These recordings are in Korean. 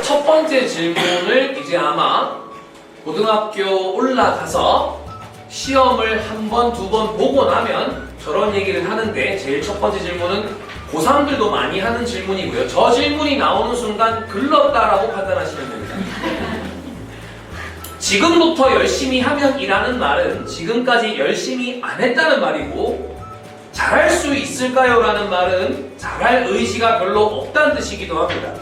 첫 번째 질문을 이제 아마 고등학교 올라가서 시험을 한 번, 두 번 보고 나면 저런 얘기를 하는데, 제일 첫 번째 질문은 고3들도 많이 하는 질문이고요. 저 질문이 나오는 순간 글렀다라고 판단하시면 됩니다. 지금부터 열심히 하면 이라는 말은 지금까지 열심히 안 했다는 말이고, 잘할 수 있을까요? 라는 말은 잘할 의지가 별로 없다는 뜻이기도 합니다.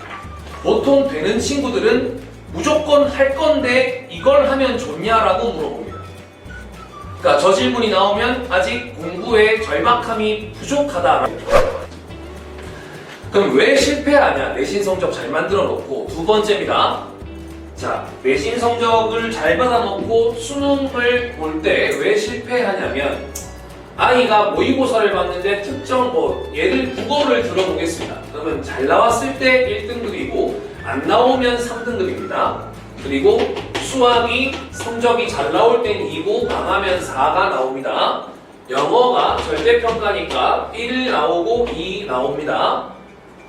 보통 되는 친구들은 무조건 할 건데 이걸 하면 좋냐라고 물어봅니다. 그러니까 저 질문이 나오면 아직 공부에 절박함이 부족하다. 그럼 왜 실패하냐? 내신 성적 잘 만들어 놓고. 두 번째입니다. 자, 내신 성적을 잘 받아놓고 수능을 볼 때 왜 실패하냐면, 아이가 모의고사를 봤는데 특정 예를 국어를 들어보겠습니다. 그러면 잘 나왔을 때 1등급이고 안 나오면 3등급입니다. 그리고 수학이 성적이 잘 나올 땐 2고 망하면 4가 나옵니다. 영어가 절대평가니까 1 나오고 2 나옵니다.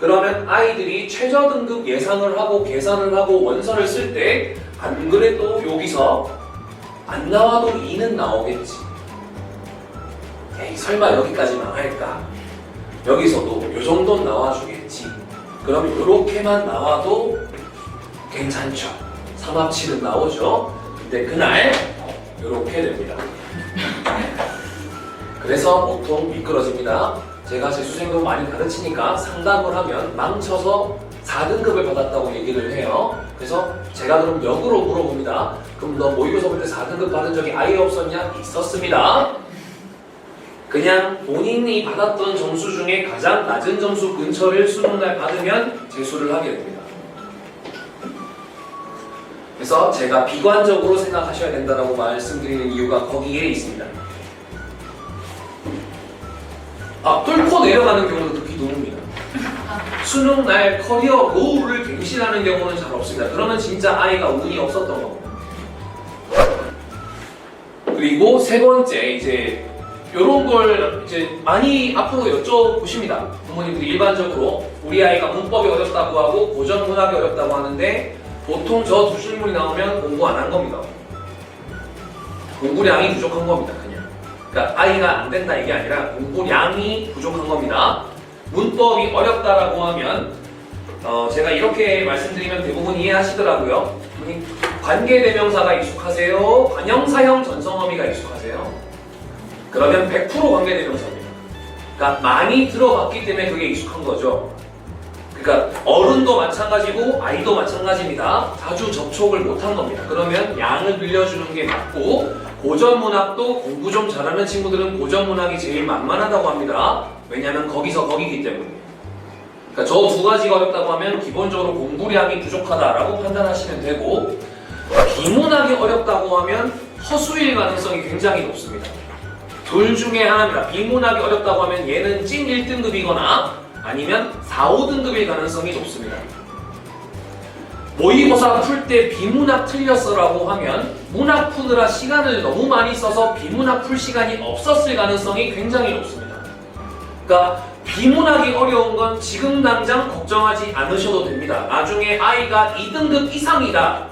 그러면 아이들이 최저등급 예상을 하고 계산을 하고 원서를 쓸 때 안 그래도 여기서 안 나와도 2는 나오겠지. 에이, 설마 여기까지만 할까? 여기서도 요 정도는 나와주겠지. 그럼 요렇게만 나와도 괜찮죠. 3합치는 나오죠. 근데 그날 요렇게 됩니다. 그래서 보통 미끄러집니다. 제가 재수생도 많이 가르치니까 상담을 하면 망쳐서 4등급을 받았다고 얘기를 해요. 그래서 제가 그럼 역으로 물어봅니다. 그럼 너 모의고사 볼 때 4등급 받은 적이 아예 없었냐? 있었습니다. 그냥 본인이 받았던 점수 중에 가장 낮은 점수 근처를 수능날 받으면 재수를 하게 됩니다. 그래서 제가 비관적으로 생각하셔야 된다고 말씀드리는 이유가 거기에 있습니다. 뚫고 내려가는 경우는 극히 드뭅니다. 수능날 커리어 로우를 갱신하는 경우는 잘 없습니다. 그러면 진짜 아이가 운이 없었던 겁니다. 그리고 세 번째, 이제 이런 걸 이제 많이 앞으로 여쭤보십니다. 부모님들이 일반적으로 우리 아이가 문법이 어렵다고 하고 고전 문학이 어렵다고 하는데, 보통 저 두 질문이 나오면 공부 안 한 겁니다. 공부량이 부족한 겁니다, 그냥. 그러니까 아이가 안 된다 이게 아니라 공부량이 부족한 겁니다. 문법이 어렵다라고 하면 제가 이렇게 말씀드리면 대부분 이해하시더라고요. 관계대명사가 익숙하세요? 관형사형 전성어미가 익숙하세요? 그러면 100% 관계대명사입니다. 그러니까 많이 들어봤기 때문에 그게 익숙한 거죠. 그러니까 어른도 마찬가지고 아이도 마찬가지입니다. 자주 접촉을 못한 겁니다. 그러면 양을 늘려주는 게 맞고, 고전문학도 공부 좀 잘하는 친구들은 고전문학이 제일 만만하다고 합니다. 왜냐하면 거기서 거기기 때문에. 그러니까 저 두 가지가 어렵다고 하면 기본적으로 공부량이 부족하다라고 판단하시면 되고, 비문학이 어렵다고 하면 허수일 가능성이 굉장히 높습니다. 둘 중에 하나입니다. 비문학이 어렵다고 하면 얘는 찐 1등급이거나 아니면 4, 5등급일 가능성이 높습니다. 모의고사 풀 때 비문학 틀렸어라고 하면 문학 푸느라 시간을 너무 많이 써서 비문학 풀 시간이 없었을 가능성이 굉장히 높습니다. 그러니까 비문학이 어려운 건 지금 당장 걱정하지 않으셔도 됩니다. 나중에 아이가 2등급 이상이다,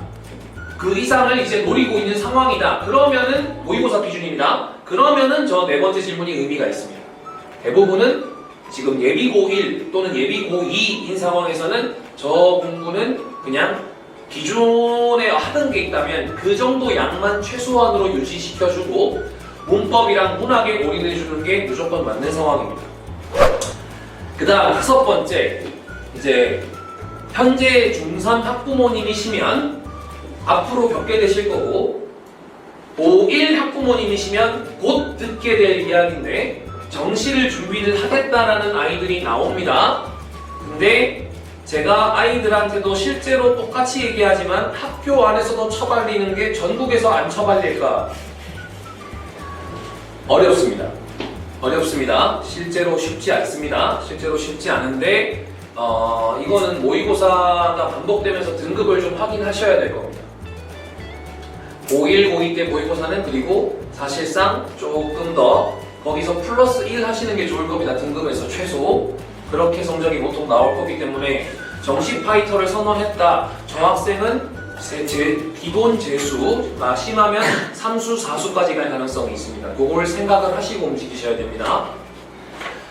그 이상을 이제 노리고 있는 상황이다, 그러면은 모의고사 기준입니다. 그러면은 저 네 번째 질문이 의미가 있습니다. 대부분은 지금 예비 고1 또는 예비 고2인 상황에서는 저 공부는 그냥 기존에 하던 게 있다면 그 정도 양만 최소한으로 유지시켜주고 문법이랑 문학에 올인해주는 게 무조건 맞는 상황입니다. 그 다음 다섯 번째, 이제 현재 중3 학부모님이시면 앞으로 겪게 되실 거고, 고1 학부모님이시면 곧 듣게 될 이야기인데, 정시를 준비를 하겠다라는 아이들이 나옵니다. 근데 제가 아이들한테도 실제로 똑같이 얘기하지만 학교 안에서도 처발리는 게 전국에서 안 처발릴까? 어렵습니다. 어렵습니다. 실제로 쉽지 않습니다. 실제로 쉽지 않은데 이거는 모의고사가 반복되면서 등급을 좀 확인하셔야 될 겁니다. 고1, 고2 때 모의고사는 그리고 사실상 조금 더 거기서 플러스 1 하시는 게 좋을 겁니다. 등급에서 최소. 그렇게 성적이 보통 나올 거기 때문에 정시 파이터를 선언했다, 저 학생은 기본 재수가 심하면 3수, 4수까지 갈 가능성이 있습니다. 그걸 생각을 하시고 움직이셔야 됩니다.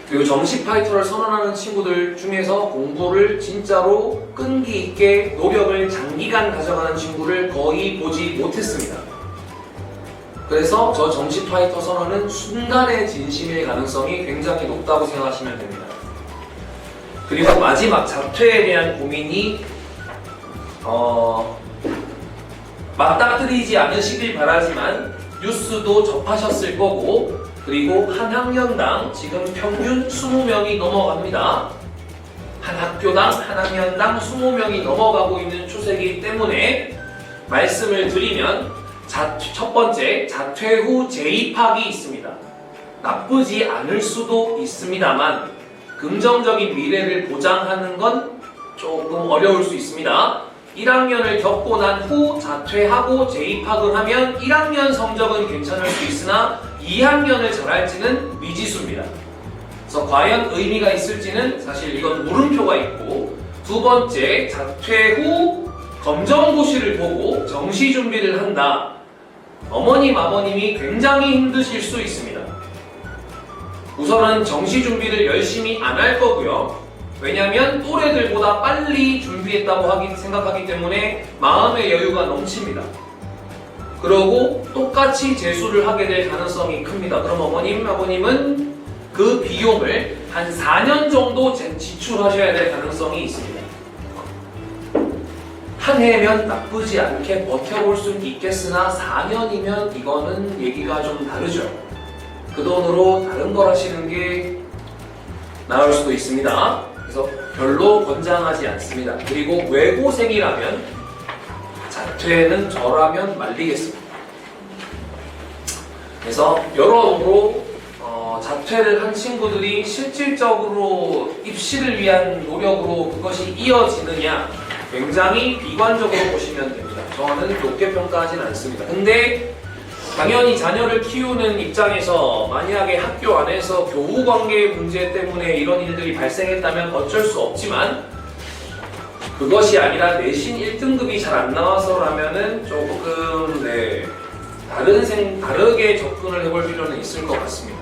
그리고 정시 파이터를 선언하는 친구들 중에서 공부를 진짜로 끈기 있게 노력을 장기간 가져가는 친구를 거의 보지 못했습니다. 그래서 저 정시 파이터 선언은 순간의 진심일 가능성이 굉장히 높다고 생각하시면 됩니다. 그리고 마지막 자퇴에 대한 고민이 맞닥뜨리지 않으시길 바라지만 뉴스도 접하셨을 거고, 그리고 한 학년당 지금 평균 20명이 넘어갑니다. 한 학교당, 한 학년당 20명이 넘어가고 있는 추세이기 때문에 말씀을 드리면 첫 번째, 자퇴 후 재입학이 있습니다. 나쁘지 않을 수도 있습니다만 긍정적인 미래를 보장하는 건 조금 어려울 수 있습니다. 1학년을 겪고 난 후 자퇴하고 재입학을 하면 1학년 성적은 괜찮을 수 있으나 2학년을 잘할지는 미지수입니다. 그래서 과연 의미가 있을지는 사실 이건 물음표가 있고, 두 번째, 자퇴 후 검정고시를 보고 정시 준비를 한다. 어머님, 아버님이 굉장히 힘드실 수 있습니다. 우선은 정시 준비를 열심히 안 할 거고요. 왜냐하면 또래들보다 빨리 준비했다고 생각하기 때문에 마음의 여유가 넘칩니다. 그러고 똑같이 재수를 하게 될 가능성이 큽니다. 그럼 어머님, 아버님은 그 비용을 한 4년 정도 지출하셔야 될 가능성이 있습니다. 한 해면 나쁘지 않게 버텨볼 수 있겠으나 4년이면 이거는 얘기가 좀 다르죠. 그 돈으로 다른 걸 하시는 게 나을 수도 있습니다. 그래서 별로 권장하지 않습니다. 그리고 외고생이라면 자퇴는 저라면 말리겠습니다. 그래서 여러모로 자퇴를 한 친구들이 실질적으로 입시를 위한 노력으로 그것이 이어지느냐 굉장히 비관적으로 보시면 됩니다. 저는 높게 평가하진 않습니다. 근데 당연히 자녀를 키우는 입장에서 만약에 학교 안에서 교우 관계 문제 때문에 이런 일들이 발생했다면 어쩔 수 없지만, 그것이 아니라 내신 1등급이 잘 안 나와서라면은 조금 다르게 접근을 해볼 필요는 있을 것 같습니다.